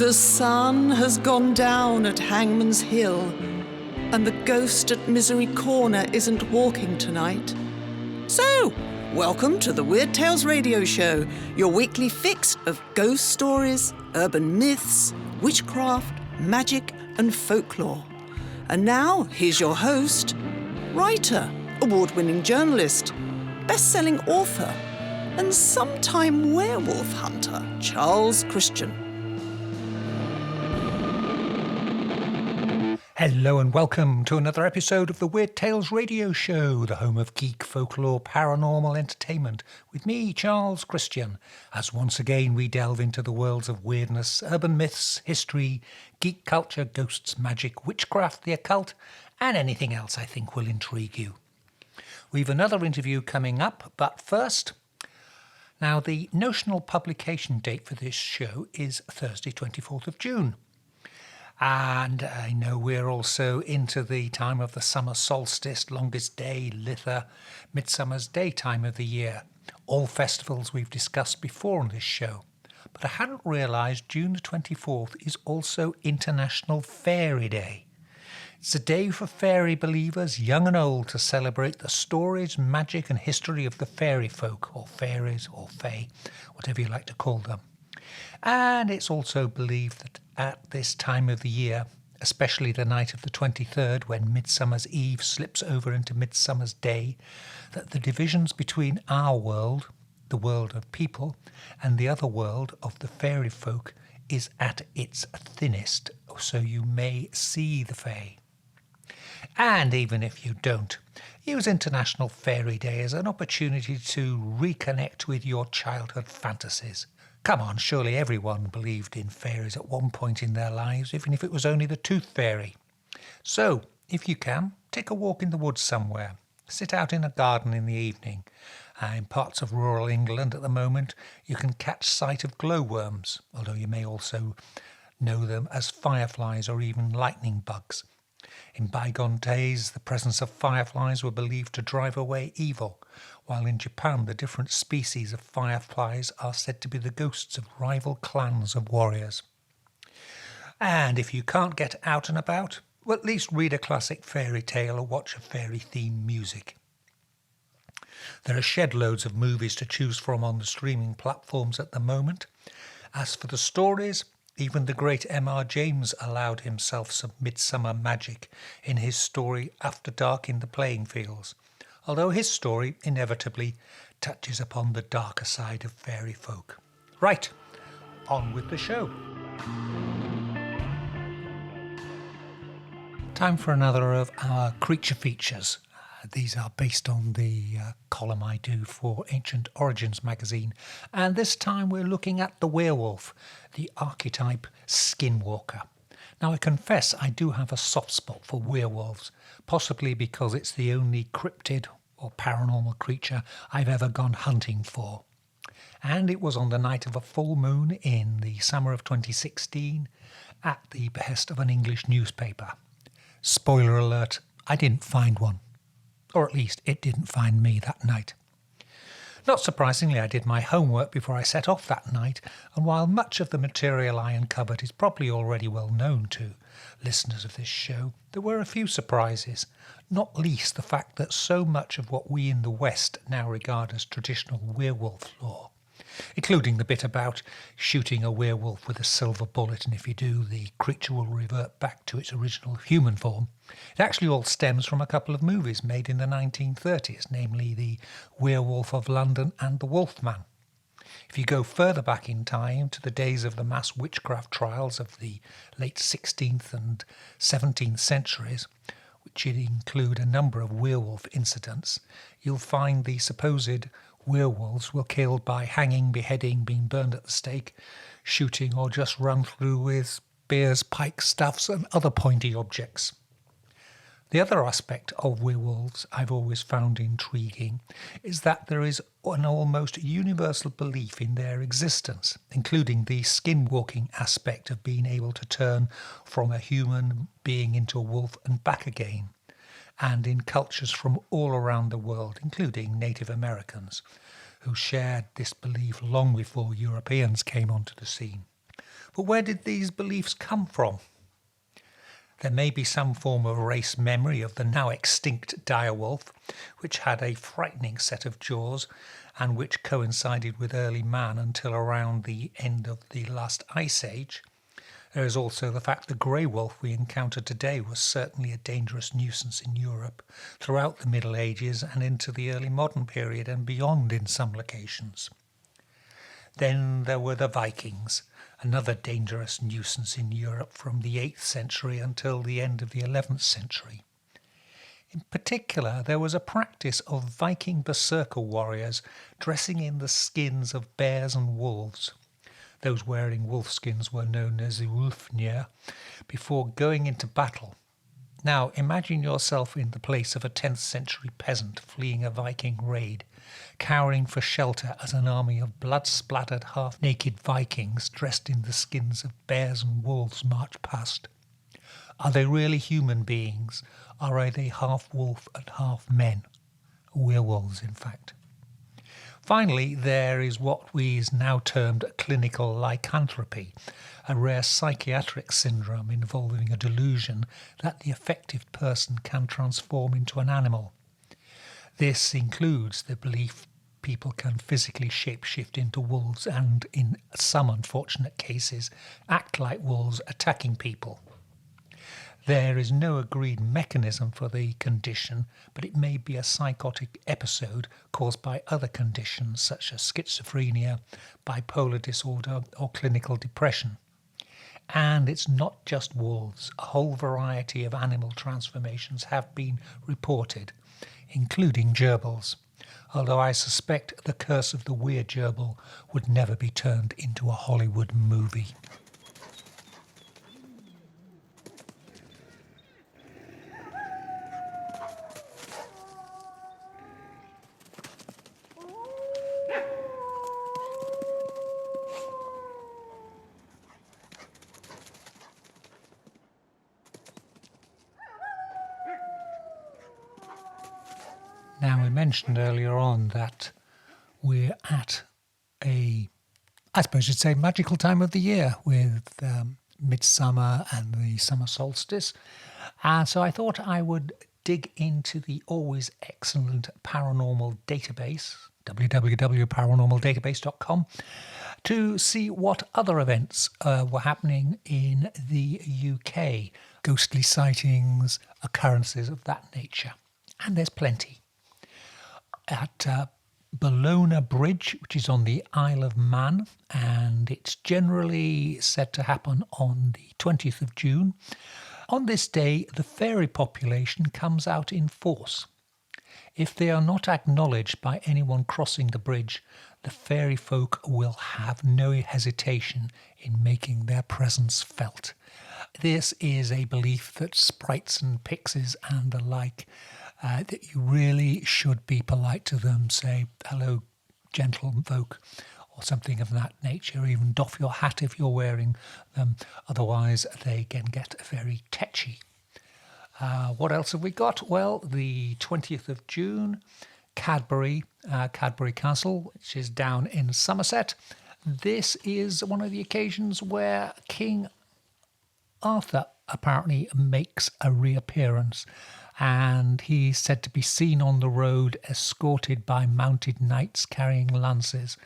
The sun has gone down at Hangman's Hill, and the ghost at Misery Corner isn't walking tonight. So, welcome to the Weird Tales Radio Show, your weekly fix of ghost stories, urban myths, witchcraft, magic, and folklore. And now, here's your host, writer, award-winning journalist, best-selling author, and sometime werewolf hunter, Charles Christian. Hello and welcome to another episode of the Weird Tales Radio Show, the home of geek, folklore, paranormal entertainment, with me, Charles Christian, as once again we delve into the worlds of weirdness, urban myths, history, geek culture, ghosts, magic, witchcraft, the occult, and anything else I think will intrigue you. We've another interview coming up, but first, now the notional publication date for this show is Thursday, 24th of June. And I know we're also into the time of the summer solstice, longest day, Litha, midsummer's day time of the year. All festivals we've discussed before on this show. But I hadn't realised June the 24th is also International Fairy Day. It's a day for fairy believers, young and old, to celebrate the stories, magic and history of the fairy folk, or fairies, or fae, whatever you like to call them. And it's also believed that at this time of the year, especially the night of the 23rd, when Midsummer's Eve slips over into Midsummer's Day, that the divisions between our world, the world of people, and the other world of the fairy folk is at its thinnest, so you may see the fae. And even if you don't, use International Fairy Day as an opportunity to reconnect with your childhood fantasies. Come on, surely everyone believed in fairies at one point in their lives, even if it was only the tooth fairy. So, if you can, take a walk in the woods somewhere. Sit out in a garden in the evening. In parts of rural England at the moment, you can catch sight of glowworms, although you may also know them as fireflies or even lightning bugs. In bygone days, the presence of fireflies were believed to drive away evil, while in Japan the different species of fireflies are said to be the ghosts of rival clans of warriors. And if you can't get out and about, well, at least read a classic fairy tale or watch a fairy-themed music. There are shed loads of movies to choose from on the streaming platforms at the moment. As for the stories, even the great M.R. James allowed himself some midsummer magic in his story After Dark in the Playing Fields, although his story inevitably touches upon the darker side of fairy folk. Right, on with the show. Time for another of our creature features. These are based on the column I do for Ancient Origins magazine, and this time we're looking at the werewolf, the archetype skinwalker. Now I confess I do have a soft spot for werewolves, possibly because it's the only cryptid or paranormal creature I've ever gone hunting for. And it was on the night of a full moon in the summer of 2016 at the behest of an English newspaper. Spoiler alert, I didn't find one. Or at least it didn't find me that night. Not surprisingly, I did my homework before I set off that night, and while much of the material I uncovered is probably already well known to listeners of this show, there were a few surprises, not least the fact that so much of what we in the West now regard as traditional werewolf lore, including the bit about shooting a werewolf with a silver bullet, and if you do, the creature will revert back to its original human form. It actually all stems from a couple of movies made in the 1930s, namely The Werewolf of London and The Wolfman. If you go further back in time to the days of the mass witchcraft trials of the late 16th and 17th centuries, which include a number of werewolf incidents, you'll find the supposed werewolves were killed by hanging, beheading, being burned at the stake, shooting, or just run through with spears, pikes, staffs, and other pointy objects. The other aspect of werewolves I've always found intriguing is that there is an almost universal belief in their existence, including the skinwalking aspect of being able to turn from a human being into a wolf and back again, and in cultures from all around the world, including Native Americans, who shared this belief long before Europeans came onto the scene. But where did these beliefs come from? There may be some form of race memory of the now extinct direwolf, which had a frightening set of jaws and which coincided with early man until around the end of the last ice age. There is also the fact the grey wolf we encounter today was certainly a dangerous nuisance in Europe throughout the Middle Ages and into the early modern period and beyond in some locations. Then there were the Vikings, another dangerous nuisance in Europe from the 8th century until the end of the 11th century. In particular, there was a practice of Viking berserker warriors dressing in the skins of bears and wolves. Those wearing wolfskins were known as Ulfnir before going into battle. Now, imagine yourself in the place of a 10th century peasant fleeing a Viking raid, cowering for shelter as an army of blood-splattered, half-naked Vikings dressed in the skins of bears and wolves march past. Are they really human beings, or are they half wolf and half men? Werewolves, in fact. Finally, there is what is now termed clinical lycanthropy, a rare psychiatric syndrome involving a delusion that the affected person can transform into an animal. This includes the belief people can physically shapeshift into wolves and, in some unfortunate cases, act like wolves attacking people. There is no agreed mechanism for the condition, but it may be a psychotic episode caused by other conditions such as schizophrenia, bipolar disorder, or clinical depression. And it's not just wolves. A whole variety of animal transformations have been reported, including gerbils, although I suspect the curse of the weird gerbil would never be turned into a Hollywood movie. Now, we mentioned earlier on that we're at I suppose you'd say, magical time of the year with midsummer and the summer solstice. So I thought I would dig into the always excellent paranormal database, www.paranormaldatabase.com, to see what other events were happening in the UK, ghostly sightings, occurrences of that nature. And there's plenty. At Bellona Bridge, which is on the Isle of Man, and it's generally said to happen on the 20th of June. On this day, the fairy population comes out in force. If they are not acknowledged by anyone crossing the bridge, the fairy folk will have no hesitation in making their presence felt. This is a belief that sprites and pixies and the like, that you really should be polite to them, say, hello, gentle folk, or something of that nature, even doff your hat if you're wearing them, otherwise they can get very tetchy. What else have we got? Well, the 20th of June, Cadbury Castle, which is down in Somerset. This is one of the occasions where King Arthur apparently makes a reappearance, and he's said to be seen on the road escorted by mounted knights carrying lances,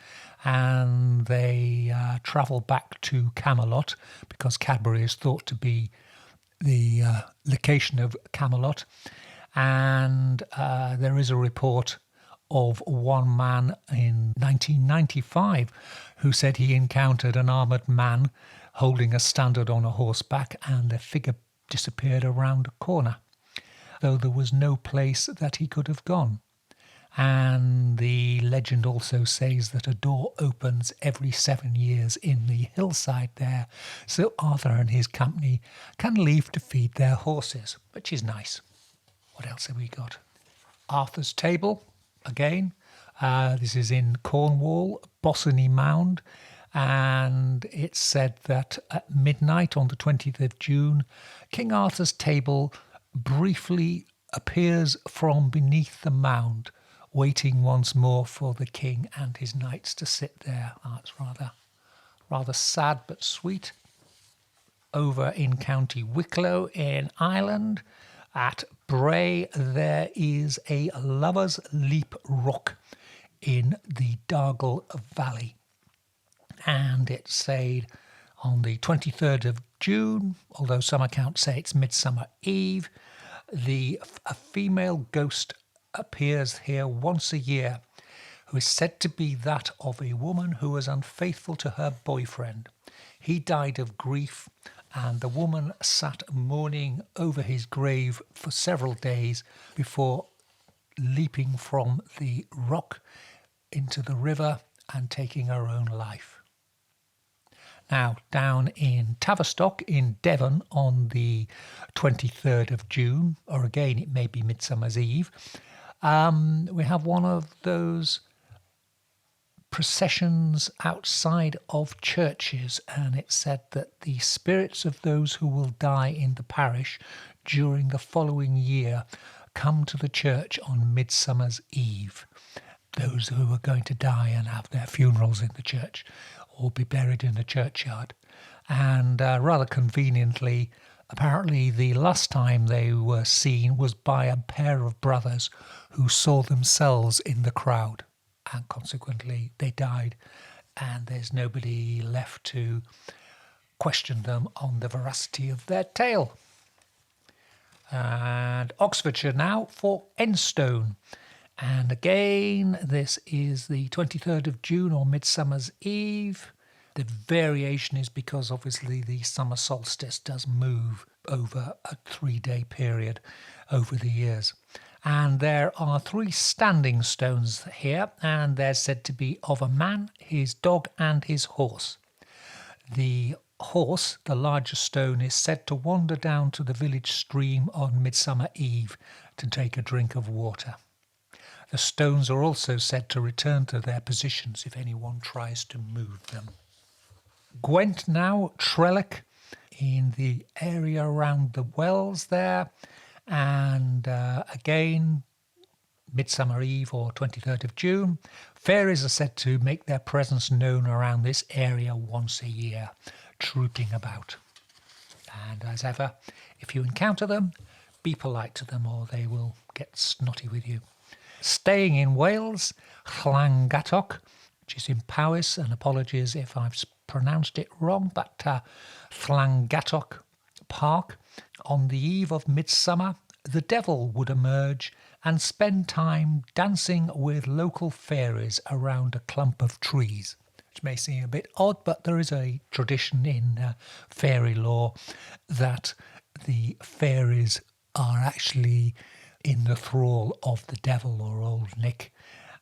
and they travel back to Camelot because Cadbury is thought to be the location of Camelot. And there is a report of one man in 1995 who said he encountered an armoured man holding a standard on a horseback, and a figure disappeared around a corner, though there was no place that he could have gone. And the legend also says that a door opens every 7 years in the hillside there, so Arthur and his company can leave to feed their horses, which is nice. What else have we got? Arthur's Table, again. This is in Cornwall, Bossony Mound, and it's said that at midnight on the 20th of June, King Arthur's table briefly appears from beneath the mound, waiting once more for the king and his knights to sit there. It's rather sad but sweet. over in County Wicklow in Ireland. At Bray, there is a Lover's Leap Rock in the Dargle Valley. And it's said on the 23rd of June, although some accounts say it's Midsummer Eve, a female ghost appears here once a year, who is said to be that of a woman who was unfaithful to her boyfriend. He died of grief, and the woman sat mourning over his grave for several days before leaping from the rock into the river and taking her own life. Now, down in Tavistock in Devon on the 23rd of June, or again it may be Midsummer's Eve, we have one of those processions outside of churches, and it's said that the spirits of those who will die in the parish during the following year come to the church on Midsummer's Eve. Those who are going to die and have their funerals in the church or be buried in the churchyard. And rather conveniently, apparently the last time they were seen was by a pair of brothers who saw themselves in the crowd, and consequently they died, and there's nobody left to question them on the veracity of their tale. And Oxfordshire now for Enstone. And again, this is the 23rd of June or Midsummer's Eve. The variation is because obviously the summer solstice does move over a 3-day period over the years. And there are 3 standing stones here, and they're said to be of a man, his dog and his horse. The horse, the largest stone, is said to wander down to the village stream on Midsummer Eve to take a drink of water. The stones are also said to return to their positions if anyone tries to move them. Gwent now, Trellick, in the area around the wells there, and again, Midsummer Eve or 23rd of June. Fairies are said to make their presence known around this area once a year, trooping about. And as ever, if you encounter them, be polite to them or they will get snotty with you. Staying in Wales, Llangattock, which is in Powys, and apologies if I've pronounced it wrong, but Llangattock Park. On the eve of midsummer, the devil would emerge and spend time dancing with local fairies around a clump of trees, which may seem a bit odd, but there is a tradition in fairy lore that the fairies are actually in the thrall of the devil or Old Nick.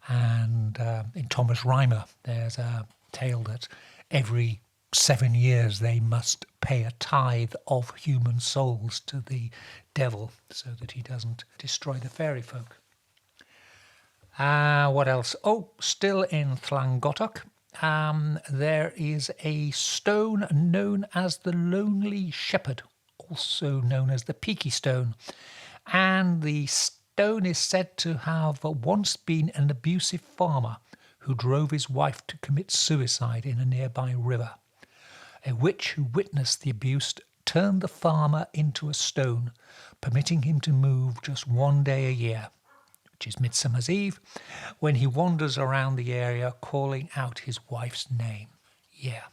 And in Thomas Rhymer, there's a tale that every 7 years they must pay a tithe of human souls to the devil so that he doesn't destroy the fairy folk. What else? Oh, still in Llangattock, there is a stone known as the Lonely Shepherd, also known as the Peaky Stone. And the stone is said to have once been an abusive farmer who drove his wife to commit suicide in a nearby river. A witch who witnessed the abuse turned the farmer into a stone, permitting him to move just 1 day a year, which is Midsummer's Eve, when he wanders around the area calling out his wife's name. Yeah,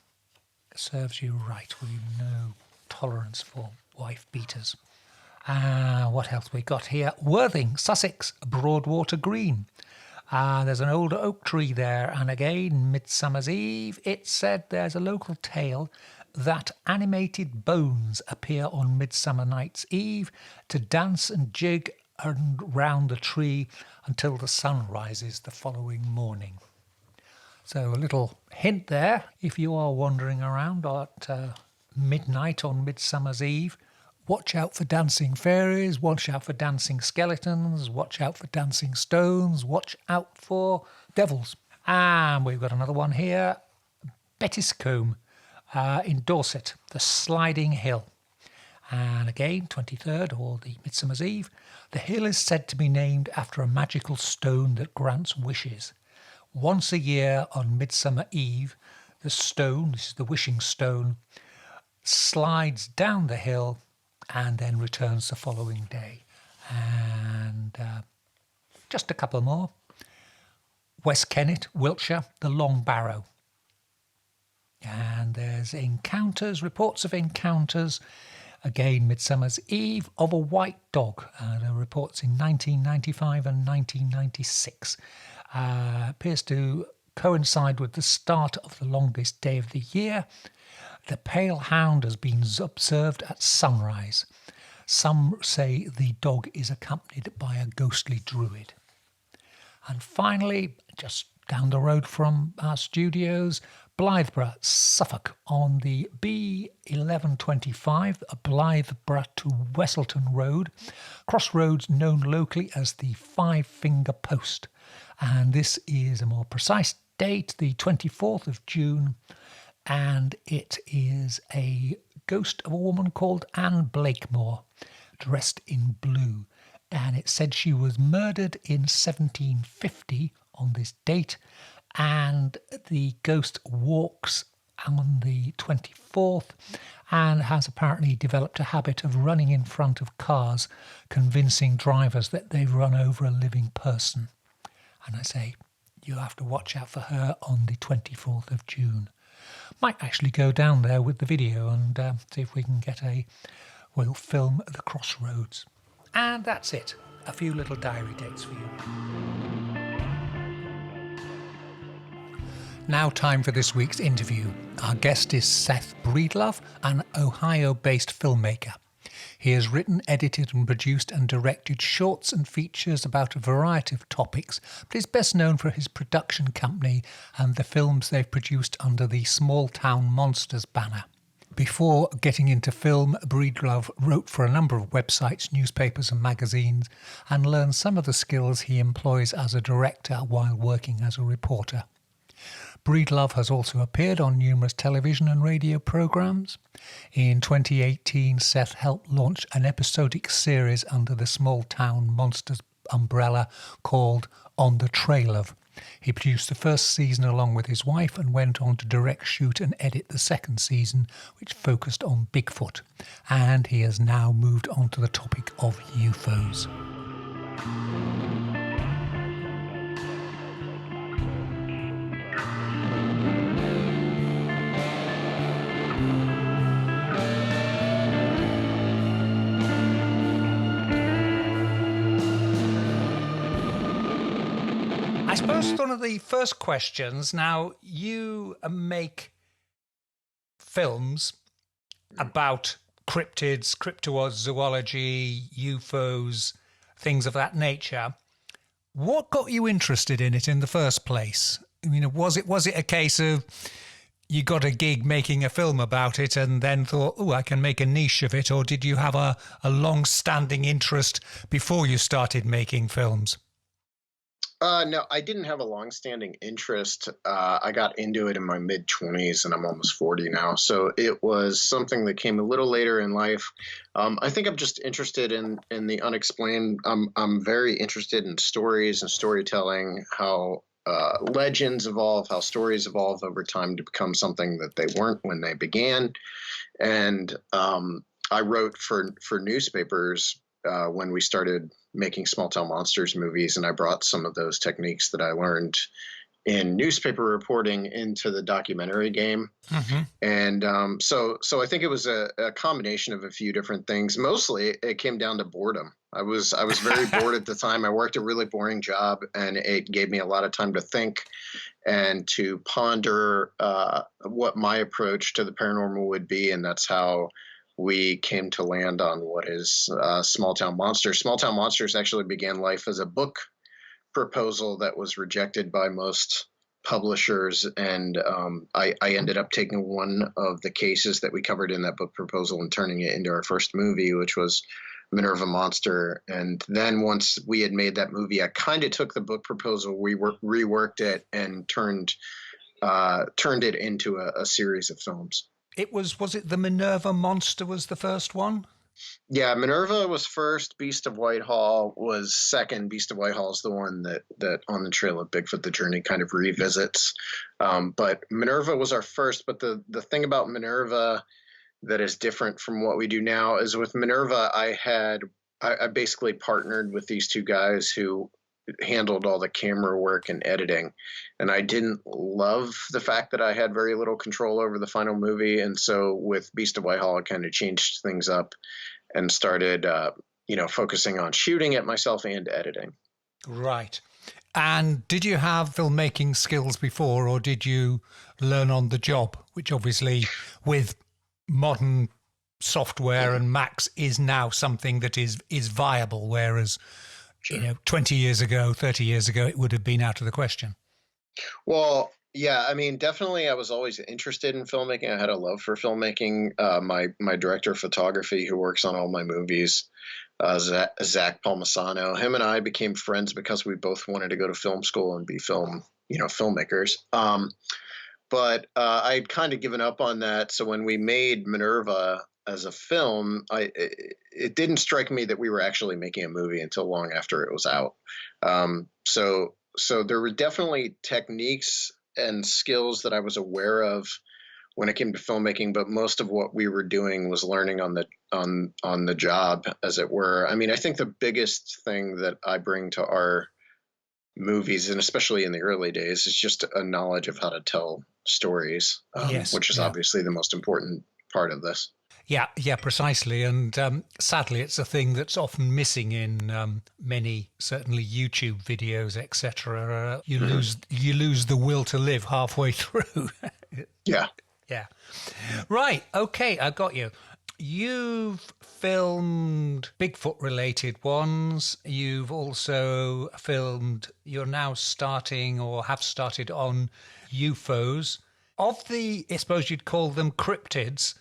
serves you right. We've no tolerance for wife beaters. What else we got here? Worthing, Sussex, Broadwater Green. There's an old oak tree there, and again, Midsummer's Eve, it's said there's a local tale that animated bones appear on Midsummer Night's Eve to dance and jig around the tree until the sun rises the following morning. So a little hint there, if you are wandering around at midnight on Midsummer's Eve, watch out for dancing fairies, watch out for dancing skeletons, watch out for dancing stones, watch out for devils. And we've got another one here, Bettiscombe in Dorset, the Sliding Hill. And again, 23rd or the Midsummer's Eve, the hill is said to be named after a magical stone that grants wishes. Once a year on Midsummer Eve, the stone, this is the wishing stone, slides down the hill and then returns the following day. And just a couple more. West Kennet, Wiltshire, the Long Barrow. And there's encounters, reports of encounters, again Midsummer's Eve, of a white dog. There are reports in 1995 and 1996. Appears to coincide with the start of the longest day of the year. The pale hound has been observed at sunrise. Some say the dog is accompanied by a ghostly druid. And finally, just down the road from our studios, Blytheborough, Suffolk, on the B1125, Blytheborough to Westleton Road, crossroads known locally as the Five Finger Post. And this is a more precise date, the 24th of June, and it is a ghost of a woman called Anne Blakemore, dressed in blue. And it said she was murdered in 1750 on this date, and the ghost walks on the 24th and has apparently developed a habit of running in front of cars, convincing drivers that they've run over a living person. And I say, you'll have to watch out for her on the 24th of June. Might actually go down there with the video and see if we can get we'll film the crossroads. And that's it. A few little diary dates for you. Now time for this week's interview. Our guest is Seth Breedlove, an Ohio-based filmmaker. He has written, edited and produced and directed shorts and features about a variety of topics, but is best known for his production company and the films they've produced under the Small Town Monsters banner. Before getting into film, Breedlove wrote for a number of websites, newspapers and magazines, and learned some of the skills he employs as a director while working as a reporter. Breedlove has also appeared on numerous television and radio programmes. In 2018, Seth helped launch an episodic series under the Small Town Monsters umbrella called On the Trail of. He produced the first season along with his wife and went on to direct, shoot and edit the second season, which focused on Bigfoot. And he has now moved on to the topic of UFOs. I suppose one of the first questions, now you make films about cryptids, cryptozoology, UFOs, things of that nature. What got you interested in it in the first place? I mean, was it a case of you got a gig making a film about it and then thought, oh, I can make a niche of it, or did you have a long-standing interest before you started making films? No, I didn't have a long-standing interest. I got into it in my mid-20s, and I'm almost 40 now. So it was something that came a little later in life. I think I'm just interested in the unexplained. I'm very interested in stories and storytelling, how legends evolve, how stories evolve over time to become something that they weren't when they began. And I wrote for newspapers when we started making Small Town Monsters movies, and I brought some of those techniques that I learned in newspaper reporting into the documentary game. Mm-hmm. And so I think it was a combination of a few different things. Mostly it came down to boredom. I was very bored at the time. I worked a really boring job, and it gave me a lot of time to think and to ponder what my approach to the paranormal would be, and that's how we came to land on what is Small Town Monsters. Small Town Monsters actually began life as a book proposal that was rejected by most publishers, and I ended up taking one of the cases that we covered in that book proposal and turning it into our first movie, which was Minerva Monster. And then once we had made that movie, I kind of took the book proposal, reworked it, and turned it into a series of films. Was it the Minerva Monster was the first one? Yeah, Minerva was first. Beast of Whitehall was second. Beast of Whitehall is the one that On the Trail of Bigfoot, the journey kind of revisits. But Minerva was our first. But the thing about Minerva that is different from what we do now is with Minerva. I basically partnered with these two guys who handled all the camera work and editing, and I didn't love the fact that I had very little control over the final movie. And so with Beast of Whitehall, I kind of changed things up and started, focusing on shooting it myself and editing. Right. And did you have filmmaking skills before, or did you learn on the job, which obviously with modern software and Macs is now something that is viable, whereas, Sure. 20 years ago, 30 years ago, it would have been out of the question. Well, yeah, I mean, definitely I was always interested in filmmaking. I had a love for filmmaking. My director of photography, who works on all my movies, Zach Palmisano, him and I became friends because we both wanted to go to film school and be filmmakers. But I'd kind of given up on that. So when we made Minerva as a film, it didn't strike me that we were actually making a movie until long after it was out. So there were definitely techniques and skills that I was aware of when it came to filmmaking, but most of what we were doing was learning on the job, as it were. I mean, I think the biggest thing that I bring to our movies, and especially in the early days, is just a knowledge of how to tell stories, Yes, which is obviously the most important part of this. Yeah, precisely. And sadly, it's a thing that's often missing in many, certainly YouTube videos, etc. You lose the will to live halfway through. Yeah. Yeah. Right. Okay, I got you. You've filmed Bigfoot-related ones. You've also filmed, you're now starting or have started on UFOs. Of the, I suppose you'd call them cryptids,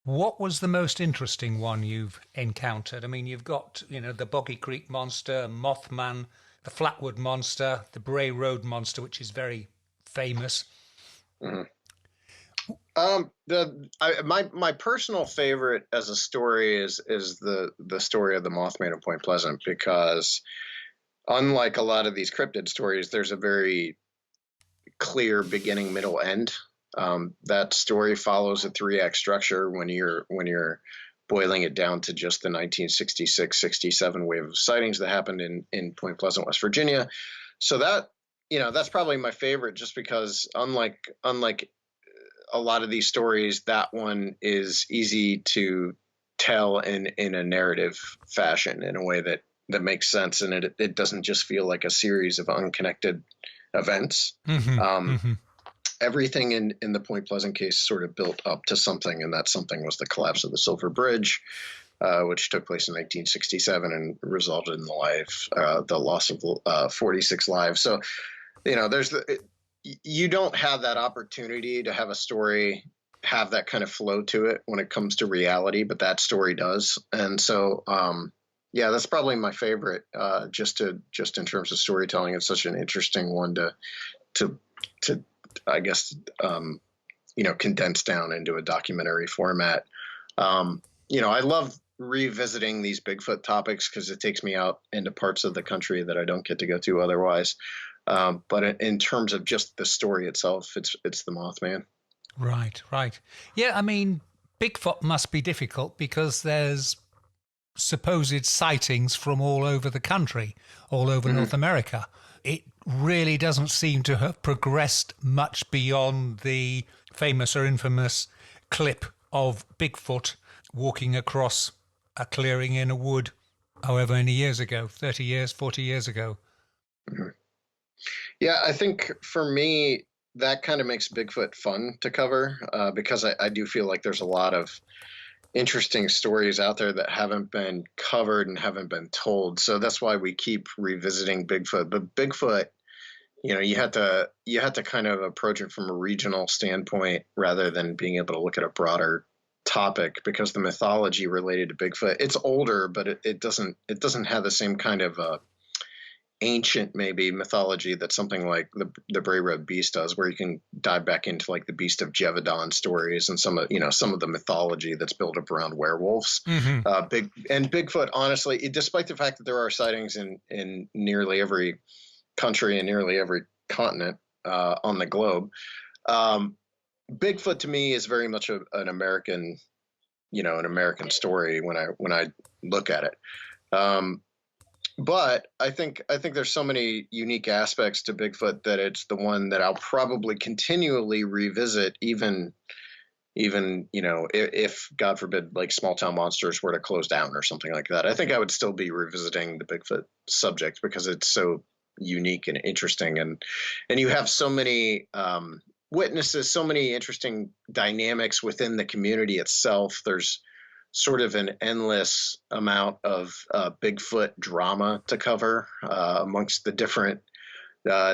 what was the most interesting one you've encountered? I mean, you've got, the Boggy Creek Monster, Mothman, the Flatwood Monster, the Bray Road Monster, which is very famous. Mm-hmm. My personal favorite as a story is the story of the Mothman of Point Pleasant, because unlike a lot of these cryptid stories, there's a very clear beginning, middle, end. That story follows a 3-act structure when you're boiling it down to just the 1966-67 wave of sightings that happened in Point Pleasant, West Virginia. So that's probably my favorite, just because unlike a lot of these stories, that one is easy to tell in a narrative fashion, in a way that makes sense, and it doesn't just feel like a series of unconnected events. Mm-hmm. Everything in the Point Pleasant case sort of built up to something, and that something was the collapse of the Silver Bridge, which took place in 1967 and resulted in the loss of 46 lives. So, you don't have that opportunity to have a story have that kind of flow to it when it comes to reality, but that story does. And so, that's probably my favorite, just in terms of storytelling. It's such an interesting one to I guess, condense down into a documentary format. I love revisiting these Bigfoot topics because it takes me out into parts of the country that I don't get to go to otherwise. But in terms of just the story itself, it's the Mothman. Right. Yeah, I mean, Bigfoot must be difficult because there's supposed sightings from all over the country, all over North America. It really doesn't seem to have progressed much beyond the famous or infamous clip of Bigfoot walking across a clearing in a wood, however many years ago, 30 years, 40 years ago. Mm-hmm. Yeah, I think for me, that kind of makes Bigfoot fun to cover, because I do feel like there's a lot of interesting stories out there that haven't been covered and haven't been told. So that's why we keep revisiting Bigfoot. But Bigfoot, you had to kind of approach it from a regional standpoint rather than being able to look at a broader topic, because the mythology related to Bigfoot, it's older, but it doesn't have the same kind of ancient maybe mythology that something like the Bray Road Beast does, where you can dive back into like the Beast of Jevedon stories and some of the mythology that's built up around werewolves. Bigfoot, honestly, despite the fact that there are sightings in nearly every country and nearly every continent on the globe, Bigfoot to me is very much an American an American story when I look at it. But I think there's so many unique aspects to Bigfoot that it's the one that I'll probably continually revisit, even if God forbid, like Small Town Monsters were to close down or something like that. I think I would still be revisiting the Bigfoot subject because it's so unique and interesting, and you have so many witnesses, so many interesting dynamics within the community itself. There's sort of an endless amount of Bigfoot drama to cover amongst the different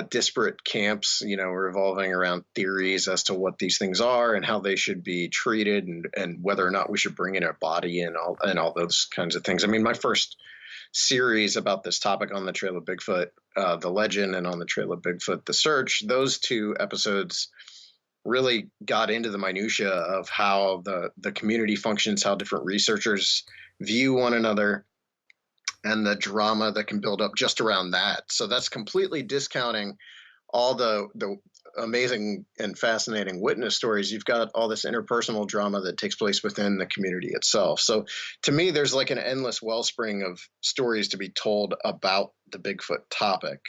disparate camps, revolving around theories as to what these things are and how they should be treated, and whether or not we should bring in a body and all those kinds of things. I mean, my first series about this topic, On the Trail of Bigfoot, The Legend, and On the Trail of Bigfoot, The Search, those two episodes really got into the minutia of how the community functions, how different researchers view one another, and the drama that can build up just around that. So that's completely discounting all the amazing and fascinating witness stories. You've got all this interpersonal drama that takes place within the community itself. So to me, there's like an endless wellspring of stories to be told about the Bigfoot topic.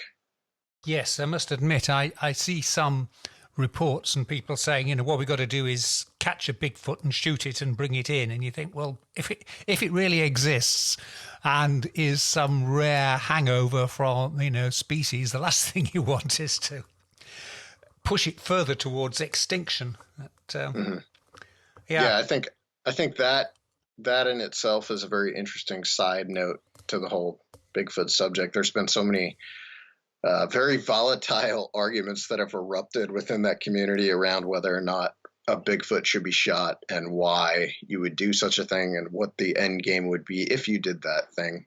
Yes, I must admit, I see some reports and people saying, what we've got to do is catch a Bigfoot and shoot it and bring it in. And you think, well, if it really exists and is some rare hangover from, species, the last thing you want is to push it further towards extinction. Yeah, I think that in itself is a very interesting side note to the whole Bigfoot subject. There's been so many very volatile arguments that have erupted within that community around whether or not a Bigfoot should be shot and why you would do such a thing and what the end game would be if you did that thing.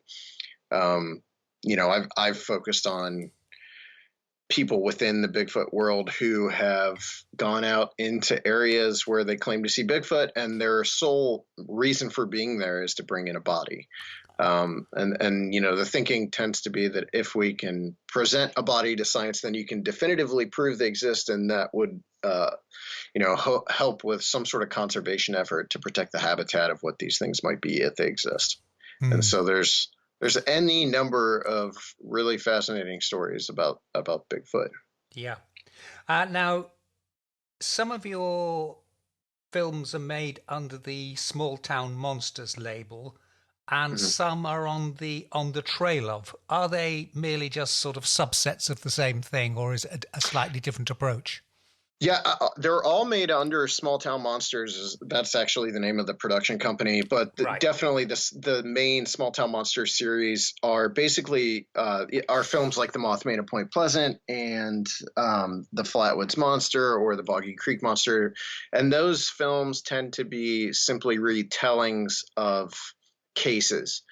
I've focused on people within the Bigfoot world who have gone out into areas where they claim to see Bigfoot, and their sole reason for being there is to bring in a body. The thinking tends to be that if we can present a body to science, then you can definitively prove they exist, and that would, help with some sort of conservation effort to protect the habitat of what these things might be if they exist. And so there's any number of really fascinating stories about Bigfoot. Yeah. Now, some of your films are made under the Small Town Monsters label, and some are on the Trail of. Are they merely just sort of subsets of the same thing, or is it a slightly different approach? Yeah, they're all made under Small Town Monsters. That's actually the name of the production company. But definitely the main Small Town Monsters series are basically our films like The Mothman of Point Pleasant and The Flatwoods Monster or The Boggy Creek Monster. And those films tend to be simply retellings of cases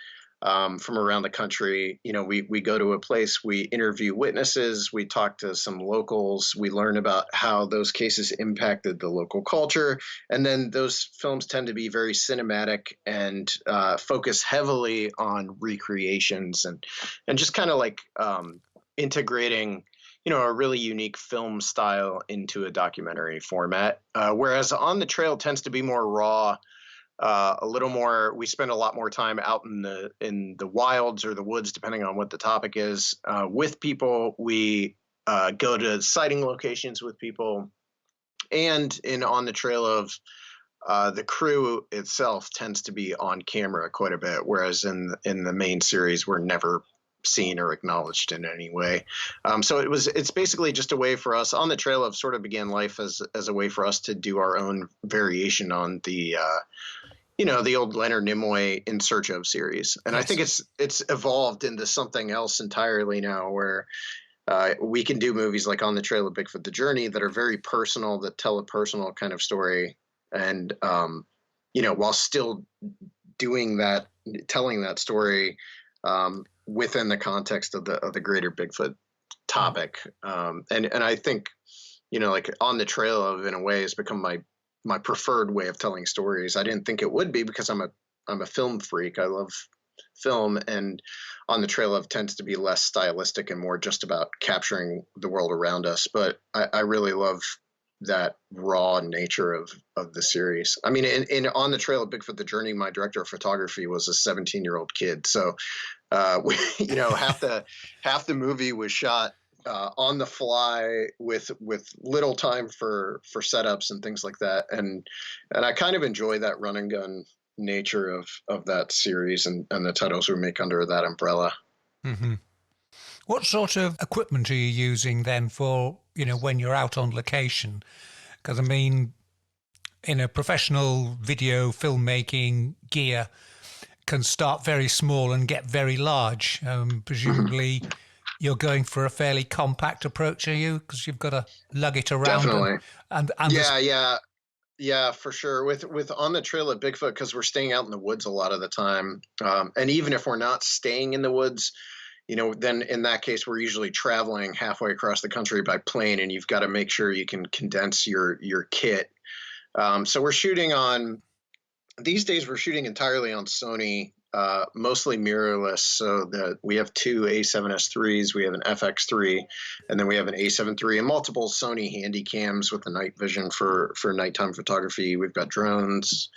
from around the country. We go to a place, we interview witnesses, we talk to some locals, we learn about how those cases impacted the local culture. And then those films tend to be very cinematic and focus heavily on recreations and just kind of like integrating a really unique film style into a documentary format. Whereas On the Trail tends to be more raw, a little more. We spend a lot more time out in the wilds or the woods, depending on what the topic is, with people. We go to sighting locations with people, and On the Trail of, the crew itself tends to be on camera quite a bit, whereas in the main series we're never seen or acknowledged in any way. So it's basically just a way for us. On the Trail of sort of began life as a way for us to do our own variation on the the old Leonard Nimoy In Search Of series. And yes. I think it's evolved into something else entirely now, where we can do movies like On the Trail of Bigfoot, The Journey, that are very personal, that tell a personal kind of story. And, while still doing that, telling that story within the context of the greater Bigfoot topic. And I think, like On the Trail of, in a way, has become my preferred way of telling stories. I didn't think it would be, because I'm a film freak. I love film, and On the Trail of tends to be less stylistic and more just about capturing the world around us. But I really love that raw nature of the series. I mean, in On the Trail of Bigfoot, The Journey, my director of photography was a 17-year-old kid. So, half the movie was shot on the fly with little time for setups and things like that. And I kind of enjoy that run and gun nature of that series and the titles we make under that umbrella. Mm-hmm. What sort of equipment are you using then for, when you're out on location? Because, I mean, professional video filmmaking gear can start very small and get very large. Presumably you're going for a fairly compact approach, are you? Because you've got to lug it around. Definitely. And Yeah, for sure. With On the Trail of Bigfoot, because we're staying out in the woods a lot of the time. And even if we're not staying in the woods, then in that case, we're usually traveling halfway across the country by plane, and you've got to make sure you can condense your kit. So these days we're shooting entirely on Sony, mostly mirrorless. So that we have two A7S3s, we have an FX3, and then we have an A7 III and multiple Sony handy cams with the night vision for nighttime photography. We've got drones.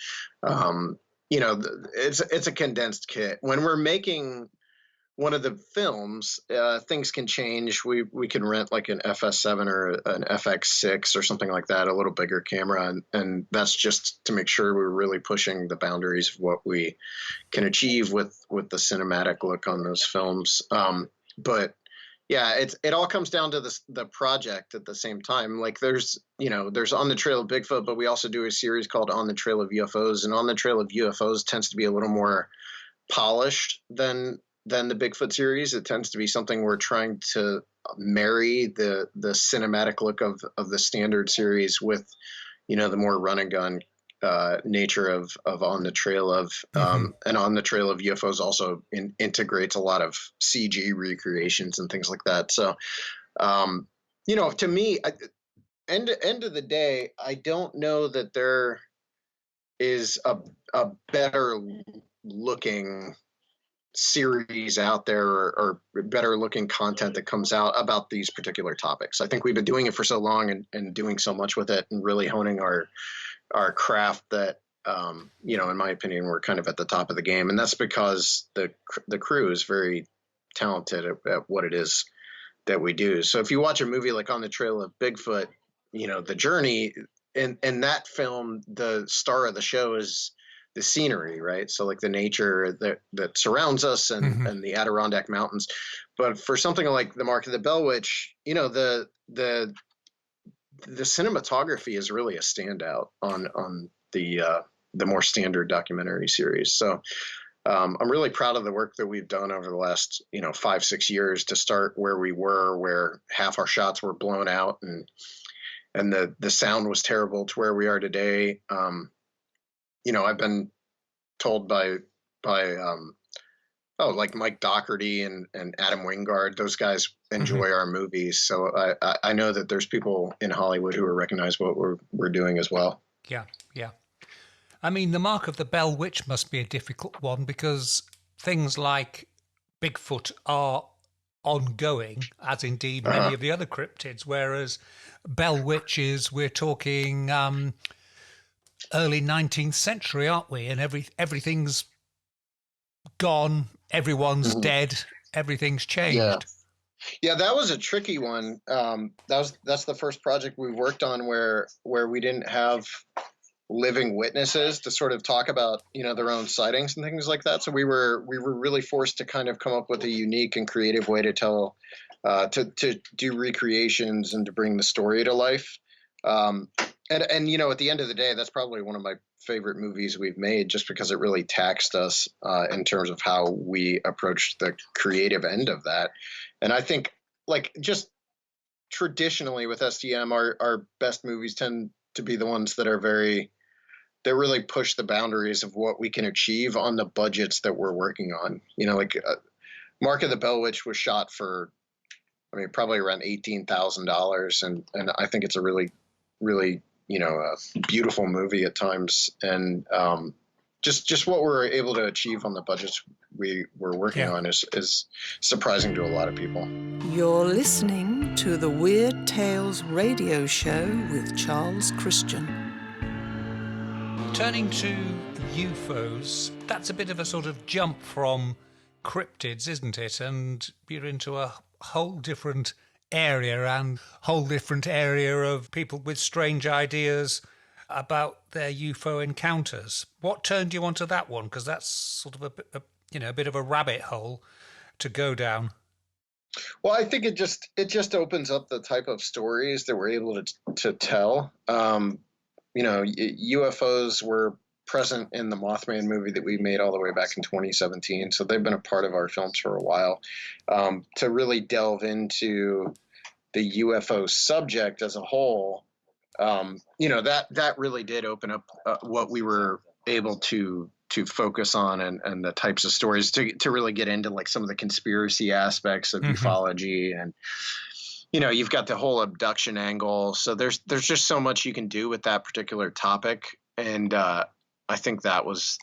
It's a condensed kit. When we're making one of the films, things can change. We can rent like an FS7 or an FX6 or something like that, a little bigger camera. And that's just to make sure we're really pushing the boundaries of what we can achieve with the cinematic look on those films. But yeah, it all comes down to the project at the same time. Like there's On the Trail of Bigfoot, but we also do a series called On the Trail of UFOs, and On the Trail of UFOs tends to be a little more polished than the Bigfoot series. It tends to be something we're trying to marry the cinematic look of the standard series with, the more run and gun nature of On the Trail of, and On the Trail of UFOs also integrates a lot of CG recreations and things like that. So, to me, end of the day, I don't know that there is a better looking series out there or better looking content that comes out about these particular topics. I think we've been doing it for so long and doing so much with it and really honing our craft that, in my opinion, we're kind of at the top of the game. And that's because the crew is very talented at what it is that we do. So if you watch a movie like On the Trail of Bigfoot, The Journey, in that film, the star of the show is the scenery, right? So like the nature that surrounds us and the Adirondack Mountains. But for something like The Mark of the Bell Witch, the cinematography is really a standout on the more standard documentary series. So I'm really proud of the work that we've done over the last 5-6 years to start where we were, where half our shots were blown out and the sound was terrible, to where we are today. I've been told by like Mike Doherty and Adam Wingard, those guys enjoy our movies. So I know that there's people in Hollywood who recognize what we're doing as well. Yeah. I mean, The Mark of the Bell Witch must be a difficult one because things like Bigfoot are ongoing, as indeed many of the other cryptids, whereas Bell Witches, we're talking early 19th century, aren't we? And everything's gone, everyone's dead, everything's changed. Yeah, that was a tricky one. That's the first project we worked on where we didn't have living witnesses to sort of talk about their own sightings and things like that. So we were really forced to kind of come up with a unique and creative way to tell to do recreations and to bring the story to life. And at the end of the day, that's probably one of my favorite movies we've made, just because it really taxed us in terms of how we approached the creative end of that. And I think, like, just traditionally with STM, our best movies tend to be the ones that are that really push the boundaries of what we can achieve on the budgets that we're working on. Mark of the Bell Witch was shot for, probably around $18,000, and I think it's a really, really a beautiful movie at times. And just what we're able to achieve on the budgets we were working on is surprising to a lot of people. You're listening to the Weird Tales radio show with Charles Christian. Turning to UFOs, that's a bit of a sort of jump from cryptids, isn't it? And you're into a whole different area of people with strange ideas about their UFO encounters. What turned you onto that one? Because that's sort of a bit of a rabbit hole to go down. Well, I think it just opens up the type of stories that we're able to tell. UFOs were present in the Mothman movie that we made all the way back in 2017. So they've been a part of our films for a while. To really delve into the UFO subject as a whole, that really did open up what we were able to focus on and the types of stories to really get into like some of the conspiracy aspects of ufology. And you've got the whole abduction angle. So there's just so much you can do with that particular topic. And I think that was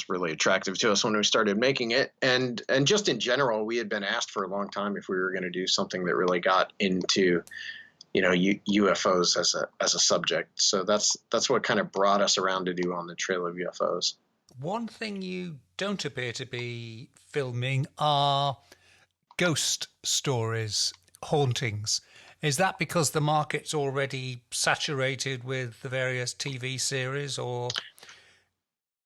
really attractive to us when we started making it. And just in general, we had been asked for a long time if we were going to do something that really got into UFOs as a subject. So that's what kind of brought us around to do On the Trail of UFOs. One thing you don't appear to be filming are ghost stories, hauntings. Is that because the market's already saturated with the various TV series, or?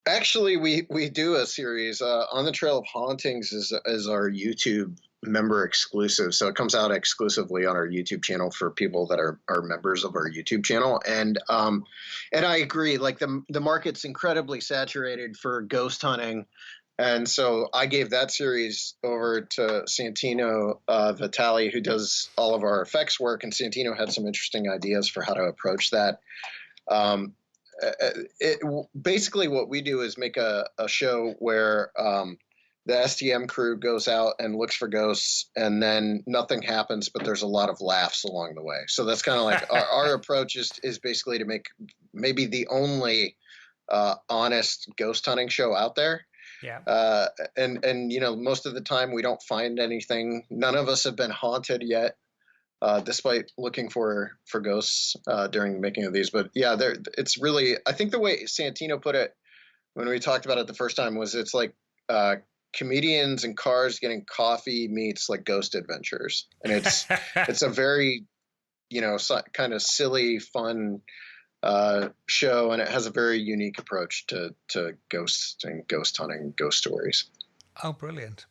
Actually, we do a series. On the Trail of Hauntings is our YouTube member exclusive. So it comes out exclusively on our YouTube channel for people that are members of our YouTube channel. And I agree, like the market's incredibly saturated for ghost hunting. And so I gave that series over to Santino Vitale, who does all of our effects work. And Santino had some interesting ideas for how to approach that. Basically what we do is make a show where the STM crew goes out and looks for ghosts, and then nothing happens, but there's a lot of laughs along the way. So that's kind of like our approach is basically to make maybe the only honest ghost hunting show out there. Yeah. And most of the time we don't find anything. None of us have been haunted yet, despite looking for ghosts during the making of these. But yeah, it's really, I think the way Santino put it when we talked about it the first time was it's like comedians and cars getting coffee meets like ghost adventures. And it's a very, kind of silly, fun show, and it has a very unique approach to ghosts and ghost hunting, ghost stories. Oh, brilliant.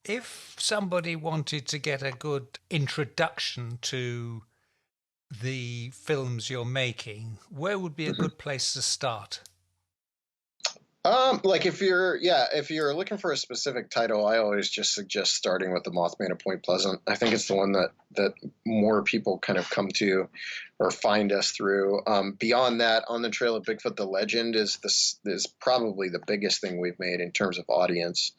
If somebody wanted to get a good introduction to the films you're making, where would be a good place to start? Like if you're looking for a specific title, I always just suggest starting with the Mothman at Point Pleasant. I think it's the one that more people kind of come to or find us through. Beyond that, On the Trail of Bigfoot, the Legend is probably the biggest thing we've made in terms of audience.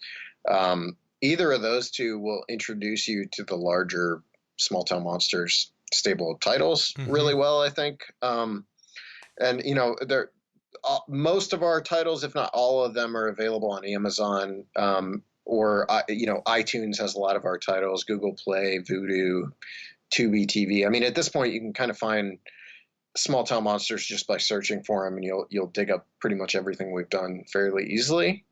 Either of those two will introduce you to the larger Small Town Monsters stable of titles really well, I think. Most of our titles, if not all of them, are available on Amazon, or iTunes has a lot of our titles, Google Play, Vudu, Tubi TV. I mean, at this point, you can kind of find Small Town Monsters just by searching for them, and you'll dig up pretty much everything we've done fairly easily.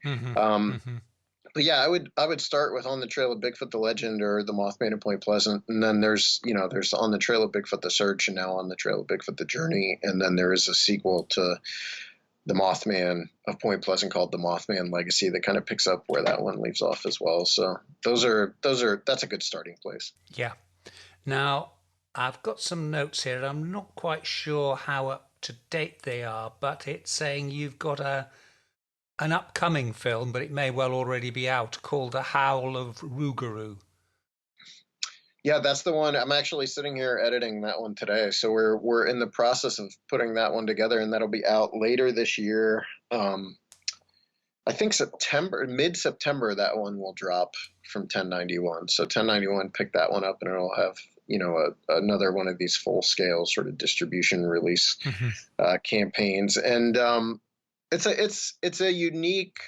But yeah, I would start with On the Trail of Bigfoot, the Legend, or the Mothman at Point Pleasant, and then there's On the Trail of Bigfoot, the Search, and now On the Trail of Bigfoot, the Journey, and then there is a sequel to the Mothman of Point Pleasant called The Mothman Legacy that kind of picks up where that one leaves off as well. So that's a good starting place. Yeah. Now, I've got some notes here. I'm not quite sure how up to date they are, but it's saying you've got an upcoming film, but it may well already be out, called The Howl of Rougarou. Yeah, that's the one. I'm actually sitting here editing that one today. So we're in the process of putting that one together, and that'll be out later this year. I think mid-September, that one will drop from 1091. So 1091 picked that one up, and it'll have, another one of these full-scale sort of distribution release campaigns. And It's a unique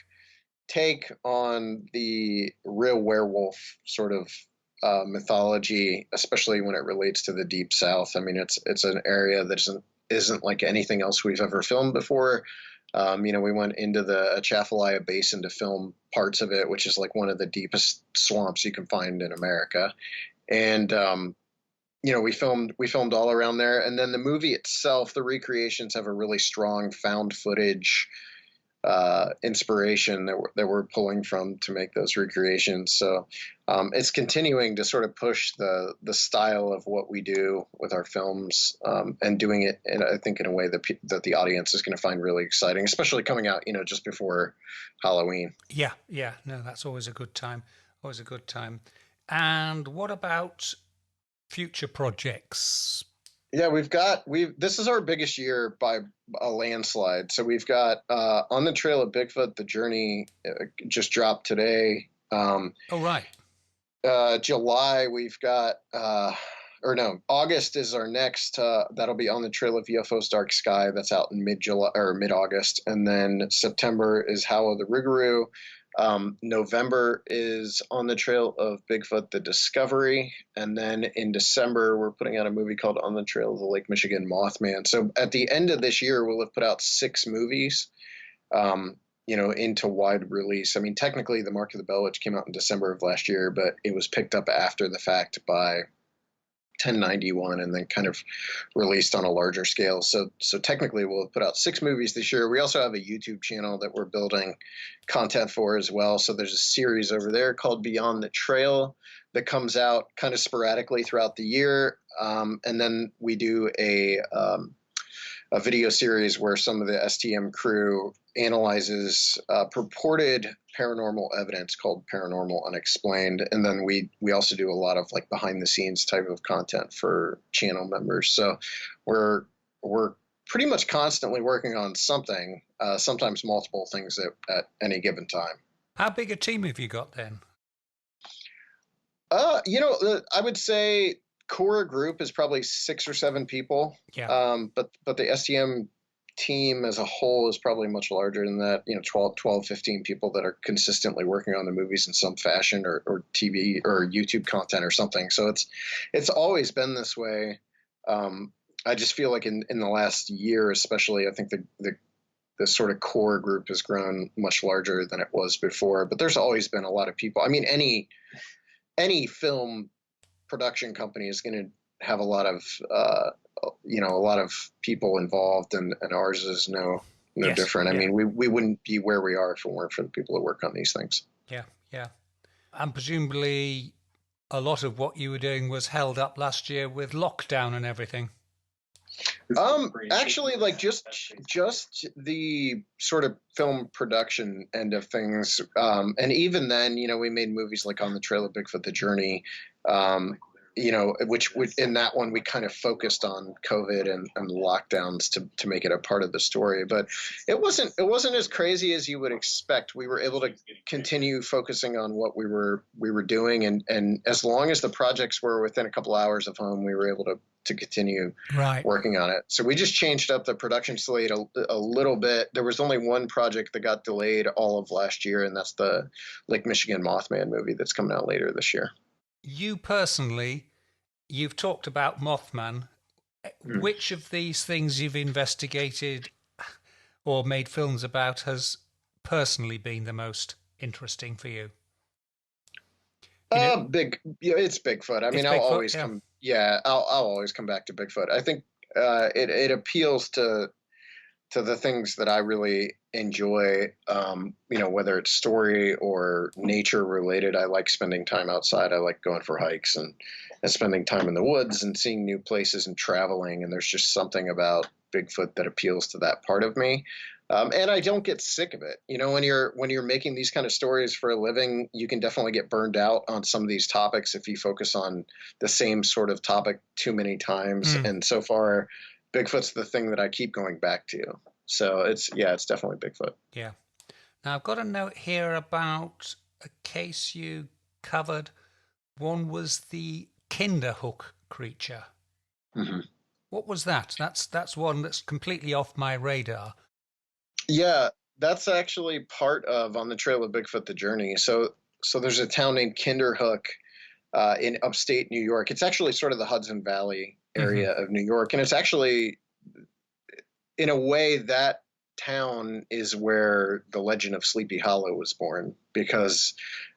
take on the real werewolf sort of mythology, especially when it relates to the Deep South. I mean, it's an area that isn't like anything else we've ever filmed before. We went into the Atchafalaya Basin to film parts of it, which is like one of the deepest swamps you can find in America. And we filmed all around there. And then the movie itself, the recreations have a really strong found footage inspiration that we're pulling from to make those recreations. So it's continuing to sort of push the style of what we do with our films, and doing it, I think, in a way that the audience is going to find really exciting, especially coming out, just before Halloween. Yeah, no, that's always a good time. Always a good time. And what about future projects? Yeah, this is our biggest year by a landslide. So we've got On the Trail of Bigfoot, The Journey just dropped today. Oh, right. July we've got August is our next, that'll be On the Trail of UFOs Dark Sky. That's out in mid-July or mid-August. And then September is Howl of the Rougarou. November is On the Trail of Bigfoot, The Discovery. And then in December, we're putting out a movie called On the Trail of the Lake Michigan Mothman. So at the end of this year, we'll have put out 6 movies, into wide release. I mean, technically the Mark of the Bell, which came out in December of last year, but it was picked up after the fact by 1091 and then kind of released on a larger scale. So technically we'll put out 6 movies this year. We also have a YouTube channel that we're building content for as well. So there's a series over there called Beyond the Trail that comes out kind of sporadically throughout the year. And then we do a video series where some of the STM crew analyzes purported paranormal evidence called Paranormal Unexplained. And then we also do a lot of like behind the scenes type of content for channel members. So we're pretty much constantly working on something, sometimes multiple things at any given time. How big a team have you got then? I would say core group is probably 6 or 7 people. Yeah. But the STM team as a whole is probably much larger than that, 12, 15 people that are consistently working on the movies in some fashion or TV or YouTube content or something. So it's always been this way. I just feel like in the last year, especially, I think the sort of core group has grown much larger than it was before, but there's always been a lot of people. I mean, any film production company is going to have a lot of people involved, and ours is no Yes, different. I yeah. mean, we wouldn't be where we are if it weren't for the people that work on these things. Yeah. And presumably a lot of what you were doing was held up last year with lockdown and everything. Actually, like just the sort of film production end of things, and even then, we made movies like On the Trail of Bigfoot, The Journey, which in that one we kind of focused on COVID and lockdowns to make it a part of the story. But it wasn't as crazy as you would expect. We were able to continue focusing on what we were doing, and as long as the projects were within a couple hours of home, we were able to continue working on it. So we just changed up the production slate a little bit. There was only one project that got delayed all of last year, and that's the Lake Michigan Mothman movie that's coming out later this year. You personally, you've talked about Mothman. Which of these things you've investigated or made films about has personally been the most interesting for you? It's Bigfoot. I mean, I'll always come. Yeah, I'll always come back to Bigfoot. I think it appeals to the things that I really enjoy. Whether it's story or nature related. I like spending time outside. I like going for hikes and spending time in the woods and seeing new places and traveling. And there's just something about Bigfoot that appeals to that part of me. And I don't get sick of it. When you're making these kind of stories for a living, you can definitely get burned out on some of these topics if you focus on the same sort of topic too many times. And so far, Bigfoot's the thing that I keep going back to. So it's definitely Bigfoot. Yeah. Now I've got a note here about a case you covered. One was the Kinderhook creature. Mm-hmm. What was that? That's one that's completely off my radar. Yeah, that's actually part of On the Trail of Bigfoot: The Journey. So there's a town named Kinderhook in upstate New York. It's actually sort of the Hudson Valley Hmm. area of New York, and it's actually, in a way, that town is where the legend of Sleepy Hollow was born, because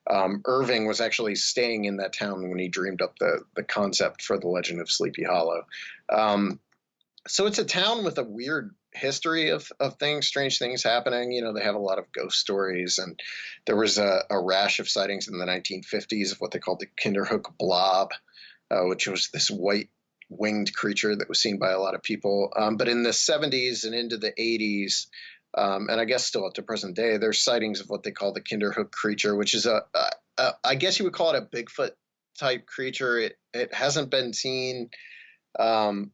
Irving was actually staying in that town when he dreamed up the concept for the legend of Sleepy Hollow. Um, so it's a town with a weird history of things, strange things happening. You know, they have a lot of ghost stories, and there was a rash of sightings in the 1950s of what they called the Kinderhook Blob, which was this white winged creature that was seen by a lot of people. But in the 70s and into the 80s, and I guess still up to present day, there's sightings of what they call the Kinderhook creature, which is I guess you would call it a Bigfoot type creature. It hasn't been seen, um,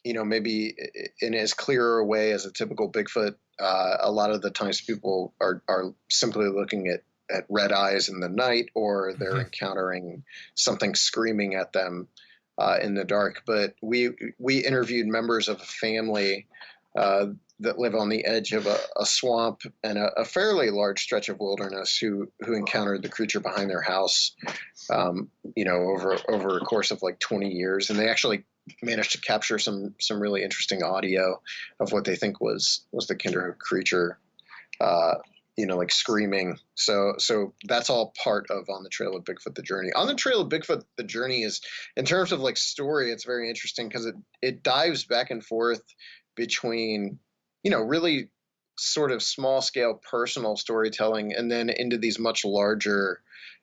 maybe in as clear a way as a typical Bigfoot. A lot of the times people are simply looking at red eyes in the night, or they're Hmm. encountering something screaming at them in the dark. But we interviewed members of a family uh, that live on the edge of a swamp and a fairly large stretch of wilderness who encountered the creature behind their house, over a course of like 20 years, and they actually managed to capture some really interesting audio of what they think was the Kinderhook creature, uh, like screaming. So that's all part of On the Trail of Bigfoot: The Journey. On the Trail of Bigfoot: The Journey is, in terms of like story, it's very interesting because it dives back and forth between, really sort of small scale personal storytelling, and then into these much larger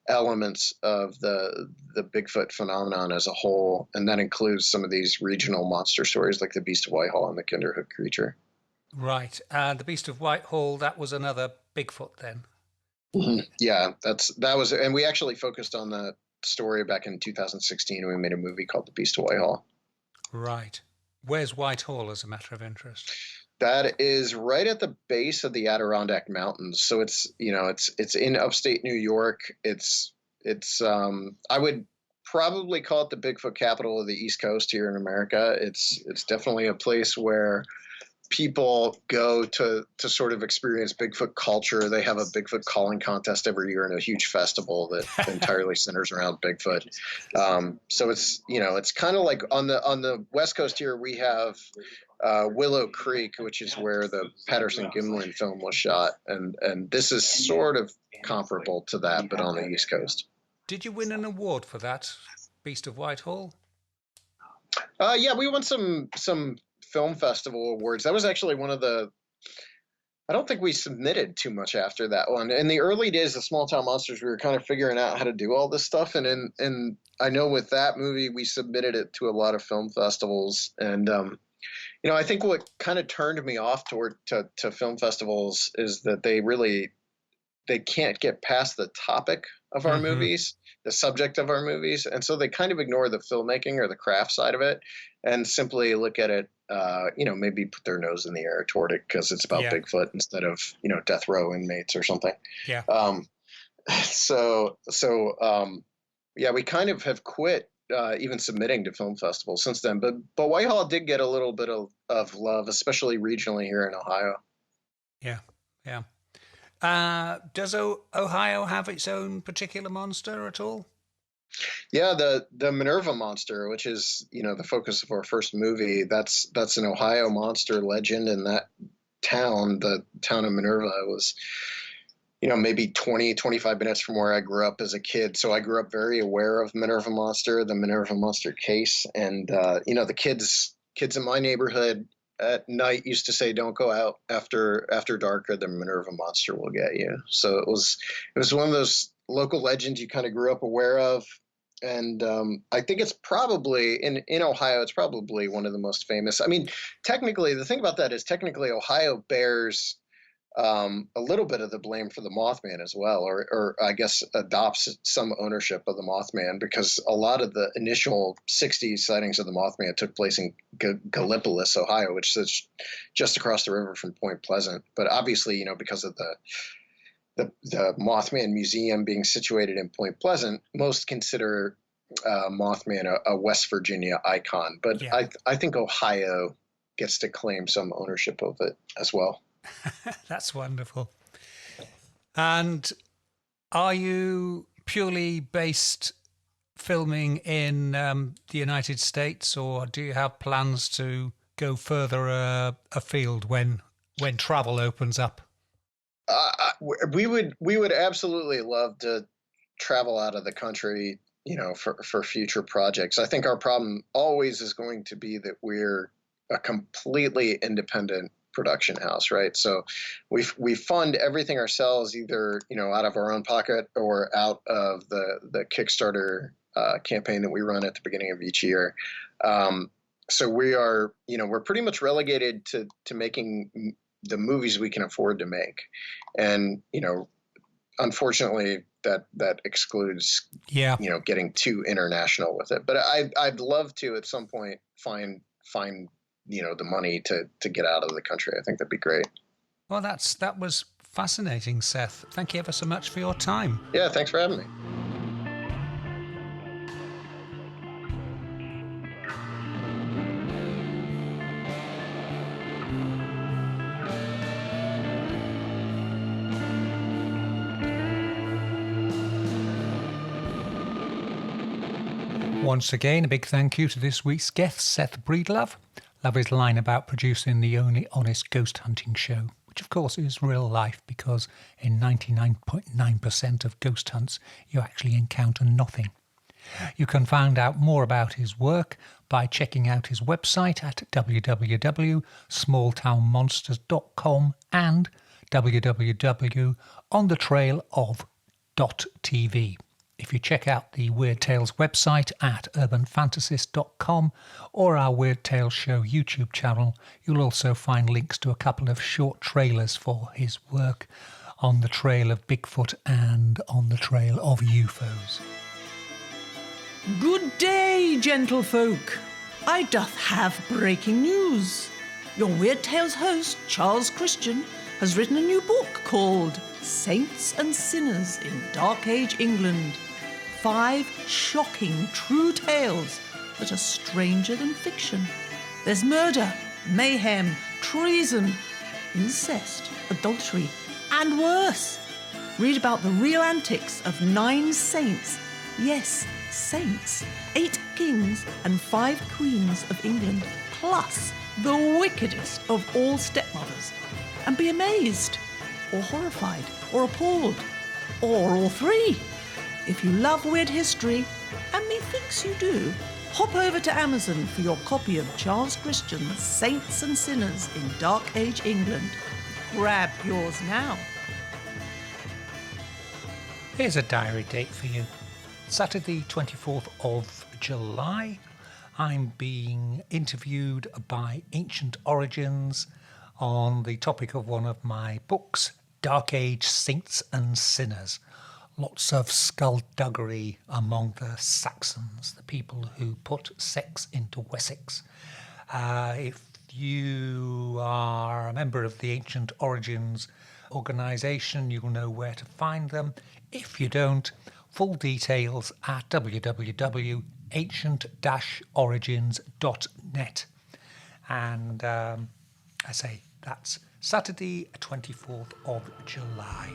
elements of the Bigfoot phenomenon as a whole, and that includes some of these regional monster stories like the Beast of Whitehall and the Kinderhook creature. Right. And the Beast of Whitehall, that was another Bigfoot then. Mhm. Yeah, that was, and we actually focused on the story back in 2016. We made a movie called The Beast of Whitehall. Right. Where's Whitehall as a matter of interest? That is right at the base of the Adirondack Mountains. So it's in upstate New York. It's I would probably call it the Bigfoot capital of the East Coast here in America. It's definitely a place where people go to sort of experience Bigfoot culture. They have a Bigfoot calling contest every year and a huge festival that entirely centers around Bigfoot. So it's kind of like on the West Coast here we have Willow Creek, which is where the Patterson Gimlin film was shot, and this is sort of comparable to that, but on the East Coast. Did you win an award for that, Beast of Whitehall? Yeah, we won some film festival awards. That was actually one of the. I don't think we submitted too much after that one. In the early days of Small Town Monsters, we were kind of figuring out how to do all this stuff, and I know with that movie, we submitted it to a lot of film festivals, and I think what kind of turned me off to film festivals is that they can't get past the topic of our Hmm. movies, the subject of our movies, and so they kind of ignore the filmmaking or the craft side of it, and simply look at it. Maybe put their nose in the air toward it because it's about Yeah. Bigfoot instead of death row inmates or something. Yeah. Um, so yeah, we kind of have quit even submitting to film festivals since then. But Whitehall did get a little bit of love, especially regionally here in Ohio. Yeah. Yeah. Does Ohio have its own particular monster at all? Yeah, the Minerva Monster, which is the focus of our first movie, that's an Ohio monster legend, and that the town of Minerva, was maybe 20-25 minutes from where I grew up as a kid. So I grew up very aware of Minerva Monster, the Minerva Monster case, and the kids in my neighborhood at night used to say, "Don't go out after dark, or the Minerva Monster will get you." So it was one of those local legends you kind of grew up aware of. And I think it's probably in Ohio. It's probably one of the most famous. I mean, technically, the thing about that is technically Ohio bears a little bit of the blame for the Mothman as well, or I guess adopts some ownership of the Mothman, because a lot of the initial 60s sightings of the Mothman took place in Gallipolis, Ohio, which is just across the river from Point Pleasant. But obviously, because of the Mothman Museum being situated in Point Pleasant, most consider Mothman a West Virginia icon. But Yeah. I think Ohio gets to claim some ownership of it as well. That's wonderful. And are you purely based filming in the United States, or do you have plans to go further afield when travel opens up? We would absolutely love to travel out of the country, for future projects. I think our problem always is going to be that we're a completely independent production house, right? So we fund everything ourselves, either out of our own pocket or out of the Kickstarter campaign that we run at the beginning of each year. So we are, we're pretty much relegated to making the movies we can afford to make, and unfortunately that excludes getting too international with it. But I'd love to at some point find the money to get out of the country. I think that'd be great. Well, that was fascinating, Seth. Thank you ever so much for your time. Yeah, thanks for having me. Once again, a big thank you to this week's guest, Seth Breedlove. Love his line about producing the only honest ghost hunting show, which of course is real life, because in 99.9% of ghost hunts you actually encounter nothing. You can find out more about his work by checking out his website at www.smalltownmonsters.com and www.onthetrailof.tv. If you check out the Weird Tales website at urbanfantasist.com or our Weird Tales Show YouTube channel, you'll also find links to a couple of short trailers for his work on the trail of Bigfoot and on the trail of UFOs. Good day, gentlefolk. I doth have breaking news. Your Weird Tales host, Charles Christian, has written a new book called Saints and Sinners in Dark Age England. 5 shocking true tales that are stranger than fiction. There's murder, mayhem, treason, incest, adultery, and worse. Read about the real antics of 9 saints. Yes, saints. 8 kings and 5 queens of England, plus the wickedest of all stepmothers. And be amazed, or horrified, or appalled, or all 3. If you love weird history, and methinks you do, hop over to Amazon for your copy of Charles Christian's Saints and Sinners in Dark Age England. Grab yours now. Here's a diary date for you. Saturday, 24th of July, I'm being interviewed by Ancient Origins on the topic of one of my books, Dark Age Saints and Sinners. Lots of skullduggery among the Saxons, the people who put sex into Wessex. If you are a member of the Ancient Origins organisation, you'll know where to find them. If you don't, full details at www.ancient-origins.net. And I say that's Saturday, 24th of July.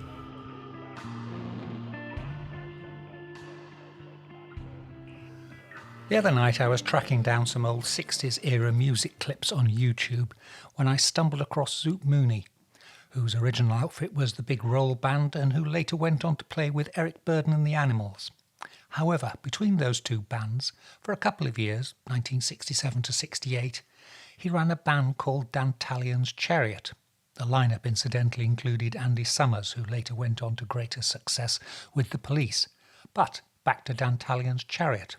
The other night I was tracking down some old 60s era music clips on YouTube when I stumbled across Zoot Mooney, whose original outfit was the Big Roll Band and who later went on to play with Eric Burdon and the Animals. However, between those two bands, for a couple of years, 1967 to 68, he ran a band called Dantalion's Chariot. The lineup incidentally included Andy Summers, who later went on to greater success with the Police. But back to Dantalion's Chariot.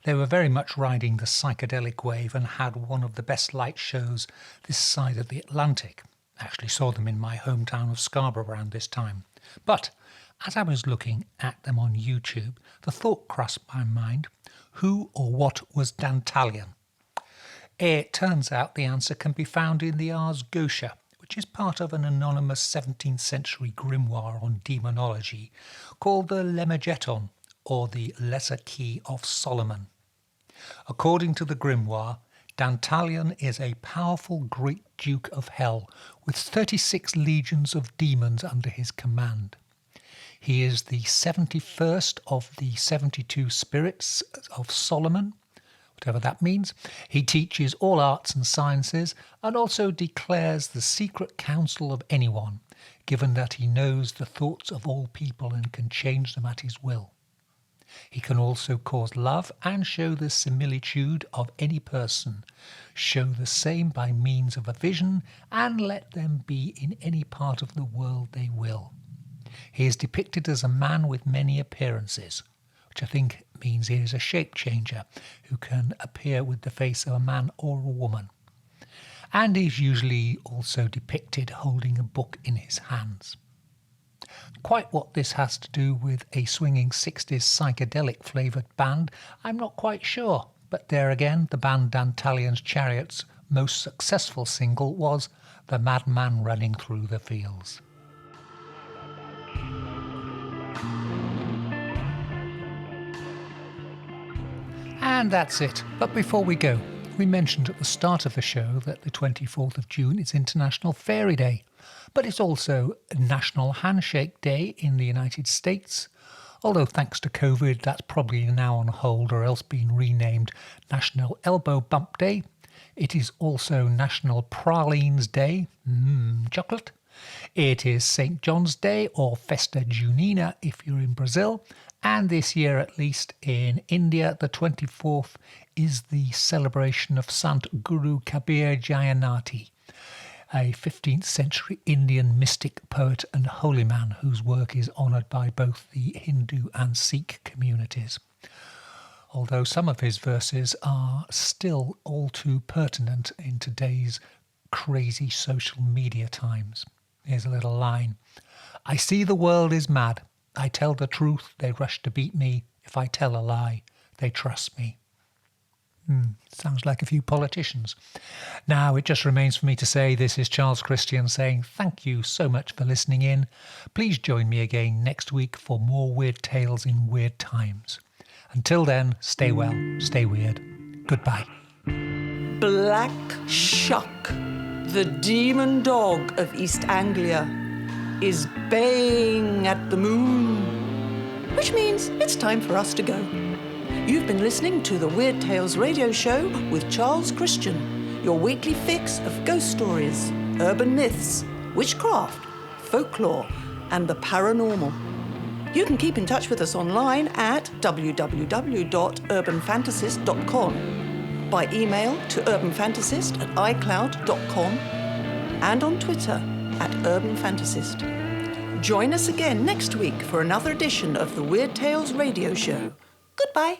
They were very much riding the psychedelic wave and had one of the best light shows this side of the Atlantic. I actually saw them in my hometown of Scarborough around this time. But as I was looking at them on YouTube, the thought crossed my mind, who or what was Dantalion? It turns out the answer can be found in the Ars Goetia, which is part of an anonymous 17th century grimoire on demonology called the Lemegeton, or the Lesser Key of Solomon. According to the grimoire, Dantalion is a powerful great duke of hell with 36 legions of demons under his command. He is the 71st of the 72 spirits of Solomon, whatever that means. He teaches all arts and sciences and also declares the secret counsel of anyone, given that he knows the thoughts of all people and can change them at his will. He can also cause love and show the similitude of any person, show the same by means of a vision, and let them be in any part of the world they will. He is depicted as a man with many appearances, which I think means he is a shape changer who can appear with the face of a man or a woman. And he's usually also depicted holding a book in his hands. Quite what this has to do with a swinging 60s psychedelic flavoured band, I'm not quite sure. But there again, the band Dantalion's Chariot's most successful single was The Madman Running Through the Fields. And that's it. But before we go, we mentioned at the start of the show that the 24th of June is International Fairy Day. But it's also National Handshake Day in the United States, although thanks to COVID that's probably now on hold or else been renamed National Elbow Bump Day. It is also National Pralines Day, chocolate. It is St. John's Day or Festa Junina if you're in Brazil, and this year at least in India the 24th is the celebration of Sant Guru Kabir Jayanati, a 15th century Indian mystic, poet and holy man whose work is honoured by both the Hindu and Sikh communities. Although some of his verses are still all too pertinent in today's crazy social media times. Here's a little line. I see the world is mad. I tell the truth, they rush to beat me. If I tell a lie, they trust me. Sounds like a few politicians. Now it just remains for me to say this is Charles Christian saying thank you so much for listening in. Please join me again next week for more weird tales in weird times. Until then, stay well, stay weird. Goodbye. Black Shuck, the demon dog of East Anglia, is baying at the moon, which means it's time for us to go. You've been listening to the Weird Tales radio show with Charles Christian, your weekly fix of ghost stories, urban myths, witchcraft, folklore, and the paranormal. You can keep in touch with us online at www.urbanfantasist.com, by email to urbanfantasist@icloud.com, and on Twitter @urbanfantasist. Join us again next week for another edition of the Weird Tales radio show. Goodbye.